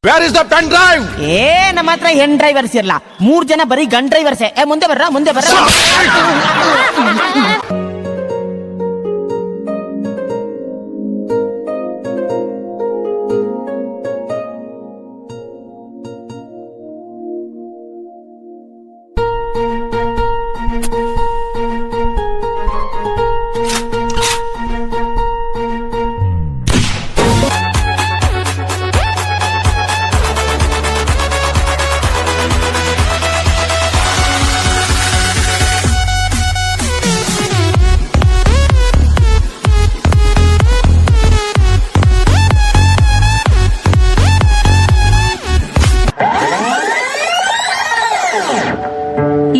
Where is the pen drive? ನಮ್ಮ ಹತ್ರ ಹೆಣ್ ಡ್ರೈವರ್ಸ್ ಇರಲ್ಲ, 3 ಜನ ಬರೀ ಗನ್ ಡ್ರೈವರ್ಸೇ. ಮುಂದೆ ಬರ್ರ.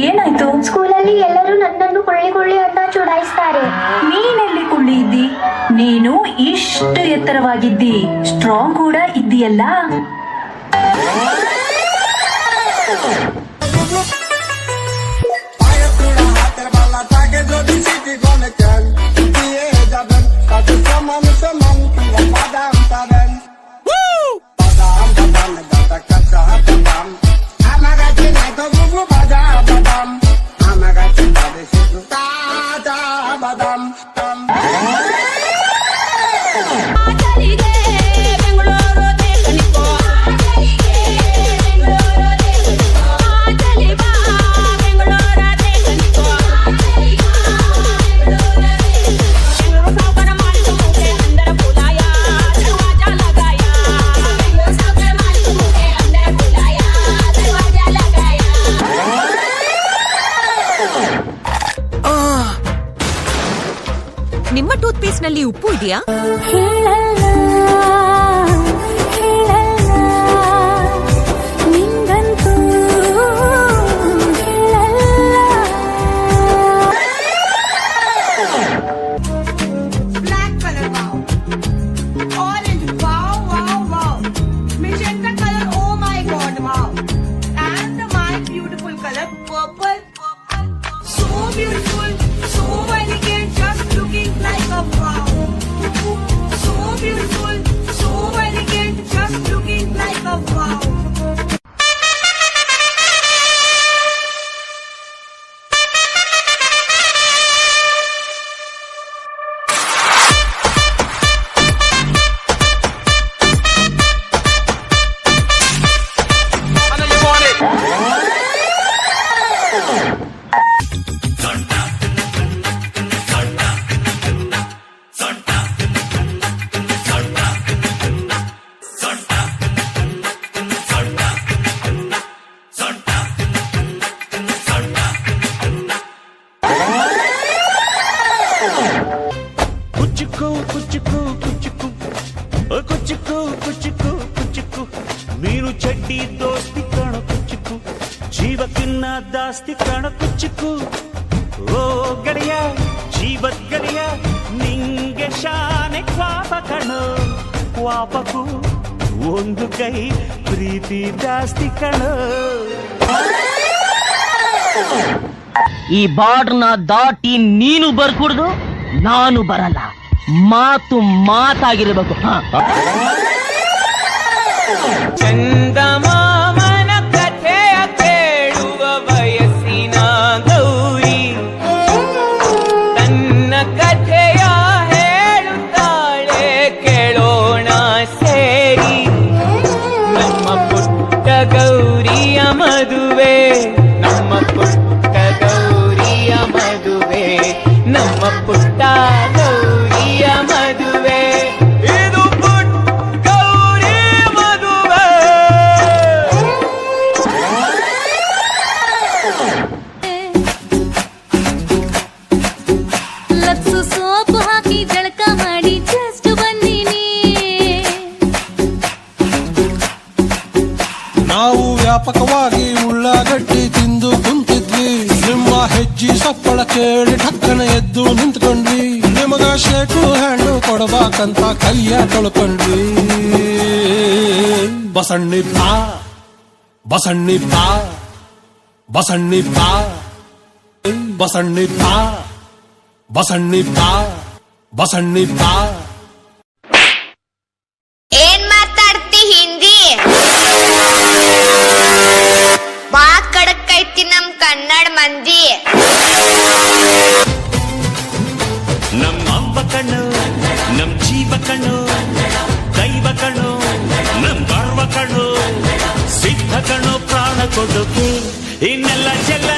ಏನಾಯ್ತು? ಸ್ಕೂಲಲ್ಲಿ ಎಲ್ಲರೂ ನನ್ನನ್ನು ಕೊಳ್ಳಿ ಅಂತ ಚುಡಾಯಿಸ್ತಾರೆ. ನೀನೆಲ್ಲಿ ಕುಳ್ಳಿ ಇದ್ದಿ? ನೀನು ಇಷ್ಟು ಎತ್ತರವಾಗಿದ್ದಿ, ಸ್ಟ್ರಾಂಗ್ ಕೂಡ ಇದ್ದೀಯಲ್ಲ. ನಿಮ್ಮ ಟೂತ್ ಪೇಸ್ಟ್ ನಲ್ಲಿ ಉಪ್ಪು ಇದೆಯಾ? ಮೀನು ಚಡ್ಡಿ ದೋಸ್ತಿ ಕಣ ಕುಚ್ಚುಕು, ಜೀವಕ್ಕಿನ್ನ ದಾಸ್ತಿ ಕಣ ಕುಚ್ಚುಕು. ಓ ಗೆಳೆಯ ಜೀವದ್ ಗೆಳೆಯ, ನಿಂಗೆ ಶಾನೆ ಕ್ವಾಪ ಕಣೋ. ಕ್ವಾಪಕು ಒಂದು ಕೈ ಪ್ರೀತಿ ಜಾಸ್ತಿ ಕಣೋ. ಈ ಬಾರ್ಡರ್ನ ದಾಟಿ ನೀನು ಬರ್ಕೂಡ್ದು, ನಾನು ಬರಲ್ಲ. ಮಾತು ಮಾತಾಗಿರ್ಬೇಕು. ಚಂದಮಾಮನ ಕಥೆಯ ಕೇಳುವ ವಯಸ್ಸಿನ ಗೌರಿ ತನ್ನ ಕಥೆಯ ಹೇಳುತ್ತಾಳೆ, ಕೇಳೋಣ ಸೇರಿ. ನಮ್ಮ ಪುಟ್ಟ ಗೌರಿಯ ಮದುವೆ, ನಮ್ಮ ಪುಟ್ಟ ಗೌರಿಯ ಮದುವೆ, ವ್ಯಾಪಕವಾಗಿ ಉಳ್ಳಾಗಡ್ಡಿ ತಿಂದು ಕುಂತಿದ್ವಿ. ನಿಮ್ಮ ಹೆಜ್ಜಿ ಸಪ್ಪಳ ಕೇಳಿ ಠಕ್ಕನ ಎದ್ದು ನಿಂತ್ಕೊಂಡ್ವಿ. ನಿಮಗ ಶೇಕು ಹಣ್ಣು ಕೊಡಬೇಕಂತ ಕೈಯ ತೊಳ್ಕೊಂಡ್ವಿ. ಬಸಣ್ಣಿ ಬಾ ಬಸಣ್ಣಿ ಬಾ ಬಸಣ್ಣಿ ಬಾ ಬಸಣ್ಣಿ ಬಾ ಬಸಣ್ಣಿ ಬಾ ಬಸಣ್ಣಿ ಬಾ. ಏನ್ ಮಾತಾಡ್ತಿ ಹಿಂದಿ? ಬಾ ಕಡಕೈತಿ ನಮ್ ಕನ್ನಡ ಮಂದಿ. ನಮ್ ಅಂಬ ಕಣ್ಣು ನಮ್ ಜೀವ ಕಣ್ಣು ದೈವ ಕಣ್ಣು ನಮ್ ಗರ್ವ ಕಣ್ಣು ಸಿದ್ಧ ಕಣ್ಣು ಪ್ರಾಣ ಕೊಡೋಕೆ ಇನ್ನೆಲ್ಲ ಚೆಲ್ಲ